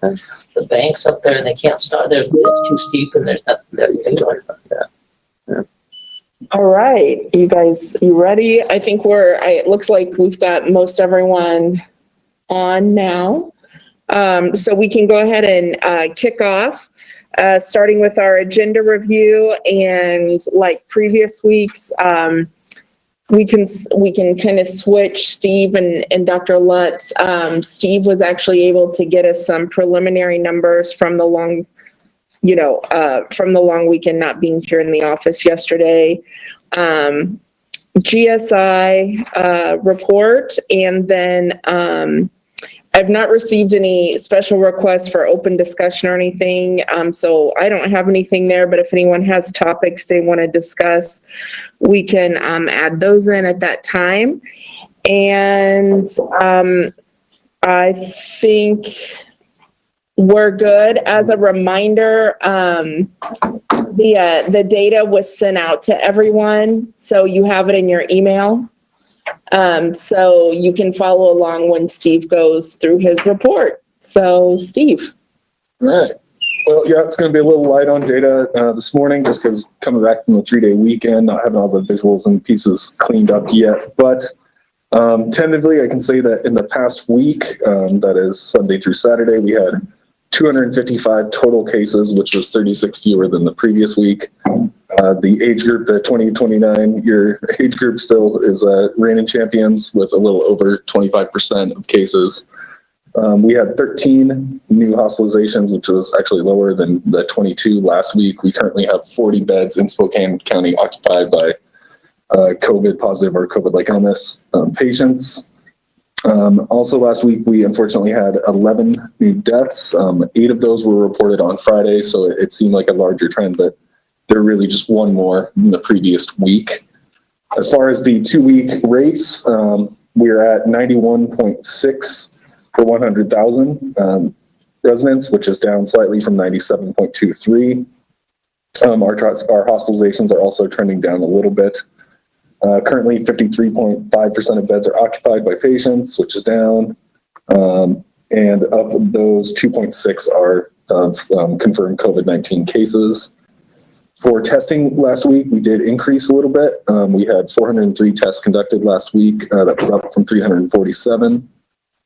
the banks up there and they can't start. It's too steep and there's nothing that we can do about that. Yeah. All right, you guys, you ready? I think it looks like we've got most everyone on now. So we can go ahead and kick off, starting with our agenda review. And like previous weeks, we can kind of switch Steve and Dr. Lutz. Steve was actually able to get us some preliminary numbers from the long weekend not being here in the office yesterday. GSI report, and then I've not received any special requests for open discussion or anything, so I don't have anything there, but if anyone has topics they want to discuss, we can add those in at that time. And I think we're good. As a reminder, the data was sent out to everyone, so you have it in your email. So you can follow along when Steve goes through his report. So, Steve. All right. Well, yeah, it's going to be a little light on data this morning just because coming back from the 3-day weekend, not having all the visuals and pieces cleaned up yet. But tentatively, I can say that in the past week, that is Sunday through Saturday, we had 255 total cases, which was 36 fewer than the previous week. The age group, the 20-29 year age group, still is reigning champions with a little over 25% of cases. We had 13 new hospitalizations, which was actually lower than the 22 last week. We currently have 40 beds in Spokane County occupied by COVID positive or COVID-like illness patients. Also last week, we unfortunately had 11 new deaths. 8 of those were reported on Friday, so it seemed like a larger trend, but they're really just one more than the previous week. As far as the 2-week rates, we're at 91.6 per 100,000 residents, which is down slightly from 97.23. Our hospitalizations are also trending down a little bit. Currently, 53.5% of beds are occupied by patients, which is down. And of those, 2.6 are of confirmed COVID-19 cases. For testing last week, we did increase a little bit. We had 403 tests conducted last week. That was up from 347.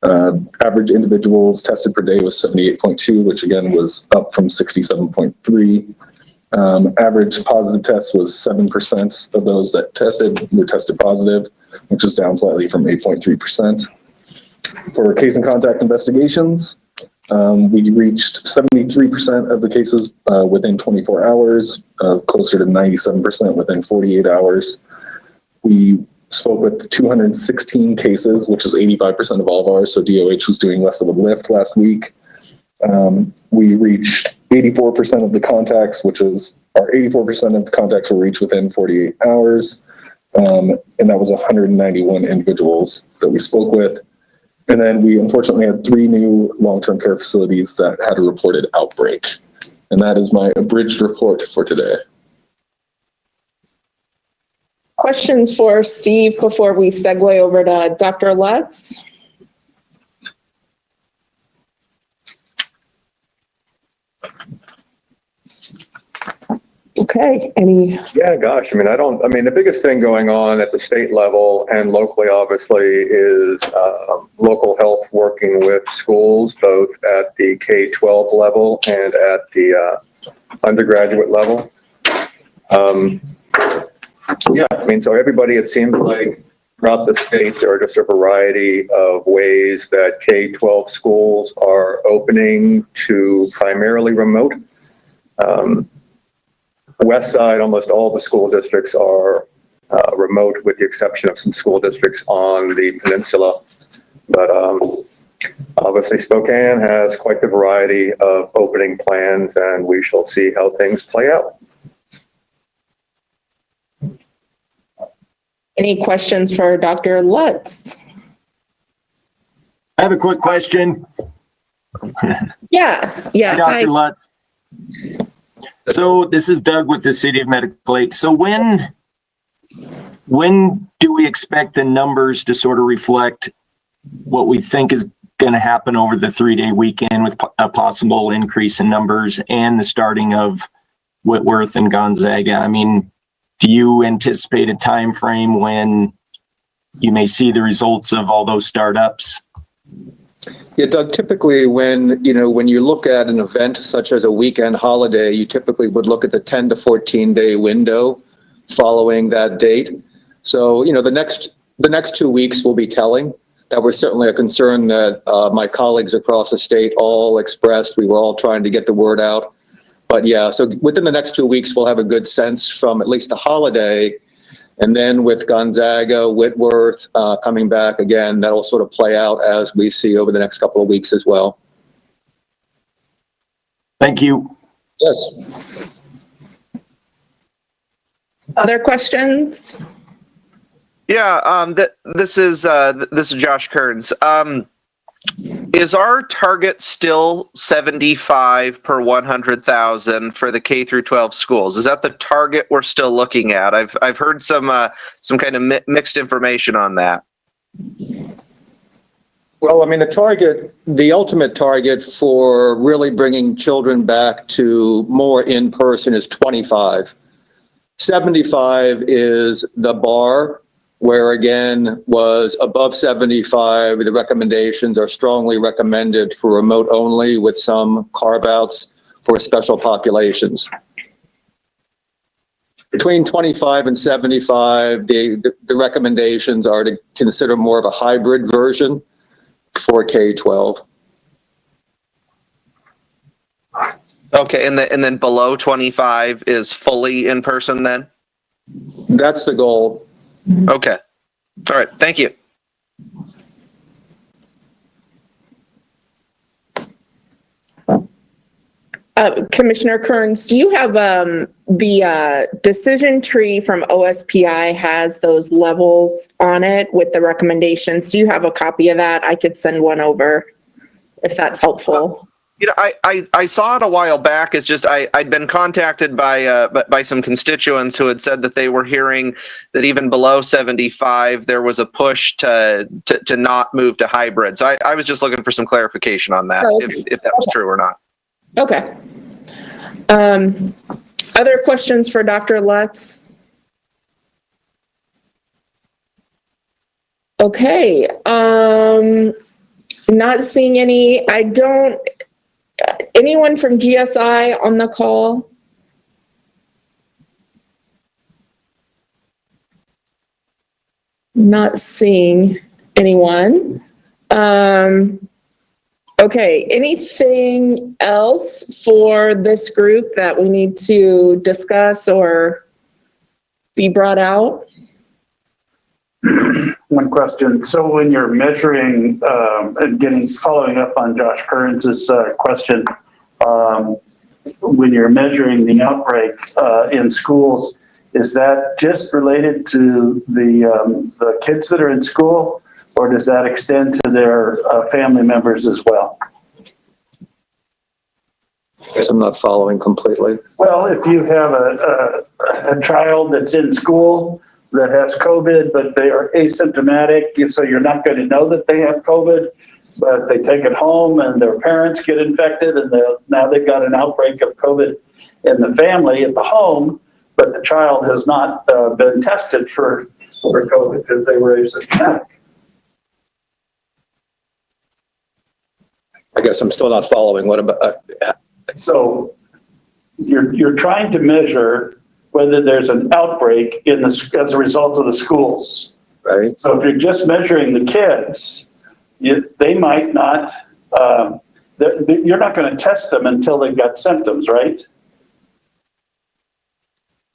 Average individuals tested per day was 78.2, which again was up from 67.3. Average positive tests was 7% of those that were tested positive, which was down slightly from 8.3%. For case and contact investigations, we reached 73% of the cases within 24 hours, closer to 97% within 48 hours. We spoke with 216 cases, which is 85% of all of ours, so DOH was doing less of a lift last week. We reached 84% of the contacts, which is 84% of the contacts were reached within 48 hours. And that was 191 individuals that we spoke with. And then we unfortunately had 3 new long-term care facilities that had a reported outbreak. And that is my abridged report for today. Questions for Steve before we segue over to Dr. Lutz? Okay, Yeah, gosh, the biggest thing going on at the state level and locally, obviously, is local health working with schools, both at the K-12 level and at the undergraduate level. So everybody, it seems like throughout the state, there are just a variety of ways that K-12 schools are opening to primarily remote. West side, almost all the school districts are remote, with the exception of some school districts on the peninsula. But obviously, Spokane has quite the variety of opening plans, and we shall see how things play out. any questions for Dr. Lutz? I have a quick question. Yeah. Hi, Dr. Lutz. So this is Doug with the City of Medical Lake. So when do we expect the numbers to sort of reflect what we think is going to happen over the 3-day weekend with a possible increase in numbers and the starting of Whitworth and Gonzaga. I mean, do you anticipate a time frame when you may see the results of all those startups? Yeah, Doug, typically when you look at an event such as a weekend holiday, you typically would look at the 10 to 14 day window following that date. So, the next 2 weeks will be telling. That was certainly a concern that my colleagues across the state all expressed. We were all trying to get the word out. But yeah, so within the next 2 weeks, we'll have a good sense from at least the holiday. And then with Gonzaga, Whitworth coming back again, that'll sort of play out as we see over the next couple of weeks as well. Thank you. Yes. Other questions? Yeah, this is Josh Kearns. Is our target still 75 per 100,000 for the K through 12 schools? Is that the target we're still looking at? I've heard some kind of mixed information on that. Well, I mean, the ultimate target for really bringing children back to more in person is 25. 75 is the bar, where again was above 75. The recommendations are strongly recommended for remote only with some carve outs for special populations. Between 25 and 75, the recommendations are to consider more of a hybrid version for K-12. Okay, and then below 25 is fully in person then? That's the goal. Okay. All right. Thank you. Commissioner Kearns, do you have the decision tree from OSPI has those levels on it with the recommendations? Do you have a copy of that? I could send one over if that's helpful. I saw it a while back. It's just I'd been contacted by some constituents who had said that they were hearing that even below 75 there was a push to not move to hybrid. So I was just looking for some clarification on that, if that was true or not. Okay. Other questions for Dr. Lutz? Okay. Not seeing any. Anyone from GSI on the call? Not seeing anyone. Okay, anything else for this group that we need to discuss or be brought out? One question. So when you're measuring and following up on Josh Kearns' question, when you're measuring the outbreak in schools, is that just related to the kids that are in school, or does that extend to their family members as well? I guess I'm not following completely. Well, if you have a child that's in school that has COVID, but they are asymptomatic, so you're not going to know that they have COVID, but they take it home and their parents get infected, and now they've got an outbreak of COVID in the family at the home, but the child has not been tested for COVID because they were asymptomatic. I guess I'm still not following. What about? So you're trying to measure whether there's an outbreak as a result of the schools. Right. So if you're just measuring the kids, they might not, you're not going to test them until they've got symptoms, right?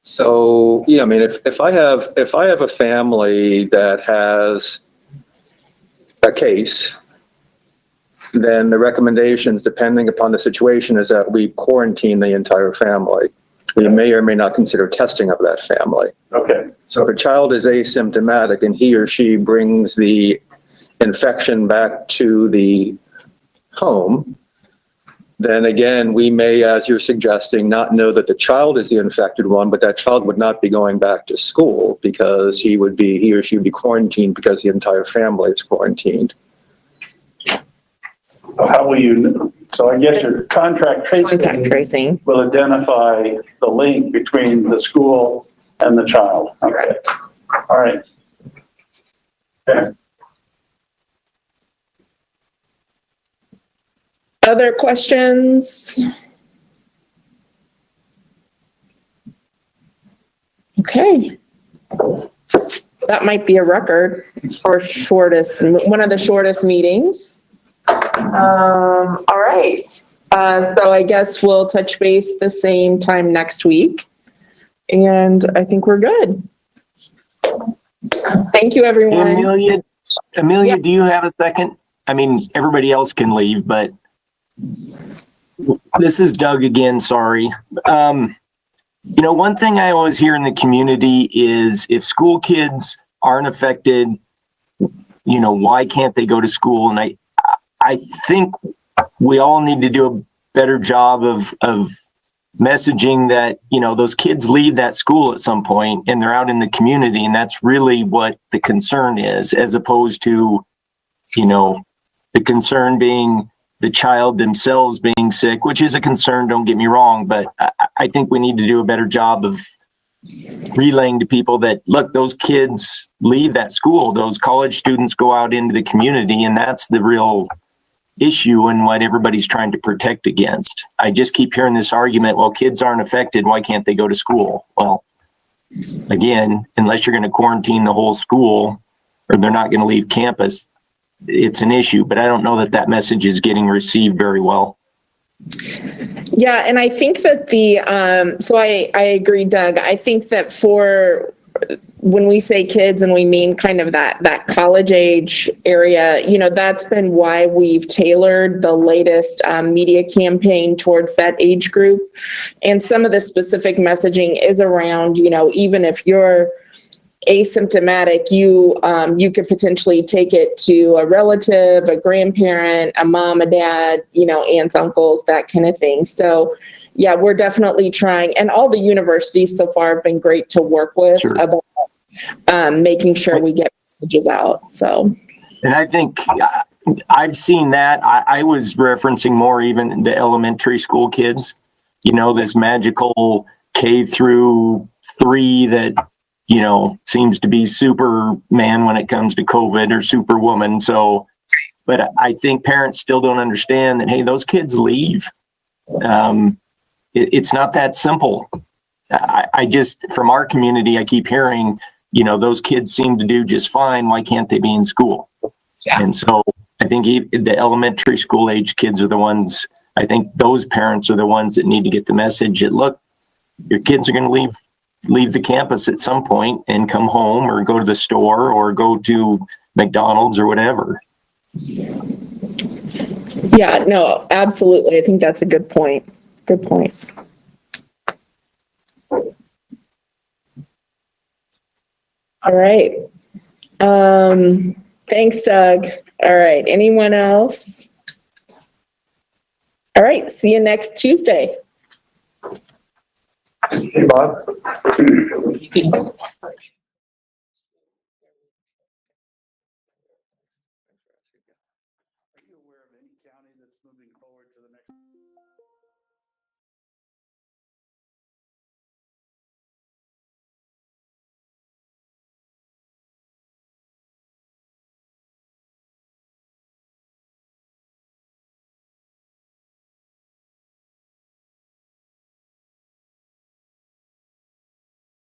So, yeah, I mean, if I have a family that has a case, then the recommendations, depending upon the situation, is that we quarantine the entire family. We may or may not consider testing of that family. Okay. So if a child is asymptomatic and he or she brings the infection back to the home, then again, we may, as you're suggesting, not know that the child is the infected one, but that child would not be going back to school because he or she would be quarantined because the entire family is quarantined. How will you, so I guess your contact Contact tracing tracing. will identify the link between the school and the child. Okay. All right. Okay. Other questions? Okay. That might be a record for one of the shortest meetings. All right. So I guess we'll touch base the same time next week. And I think we're good. Thank you, Hey, everyone. Amelia, Yeah. do you have a second? I mean, everybody else can leave, but this is Doug again, sorry. One thing I always hear in the community is if school kids aren't affected, why can't they go to school? And I think we all need to do a better job of messaging that, those kids leave that school at some point and they're out in the community. And that's really what the concern is, as opposed to, the concern being the child themselves being sick, which is a concern, don't get me wrong, but I think we need to do a better job of relaying to people that, look, those kids leave that school, those college students go out into the community, and that's the real issue and what everybody's trying to protect against. I just keep hearing this argument, well, kids aren't affected, why can't they go to school? Well, again, unless you're going to quarantine the whole school or they're not going to leave campus, it's an issue, but I don't know that message is getting received very well. Yeah, and I think that so I agree, Doug. I think that for when we say kids and we mean kind of that college age area, that's been why we've tailored the latest media campaign towards that age group. And some of the specific messaging is around, even if you're asymptomatic, you could potentially take it to a relative, a grandparent, a mom, a dad, aunts, uncles, that kind of thing. So yeah, we're definitely trying, and all the universities so far have been great to work with. Sure. About making sure we get messages out. So, and I think I've seen that. I was referencing more even the elementary school kids, this magical K through 3 that seems to be Superman when it comes to COVID, or Superwoman. So, but I think parents still don't understand that, hey, those kids leave. It's not that simple. I just, from our community, I keep hearing, those kids seem to do just fine. Why can't they be in school? Yeah. And so I think the elementary school age kids are the ones, I think those parents are the ones that need to get the message that, look, your kids are going to leave the campus at some point and come home or go to the store or go to McDonald's or whatever. Yeah, no, absolutely. I think that's a good point. Good point. All right. Thanks, Doug. All right. Anyone else? All right. See you next Tuesday. Hey, Bob. You can-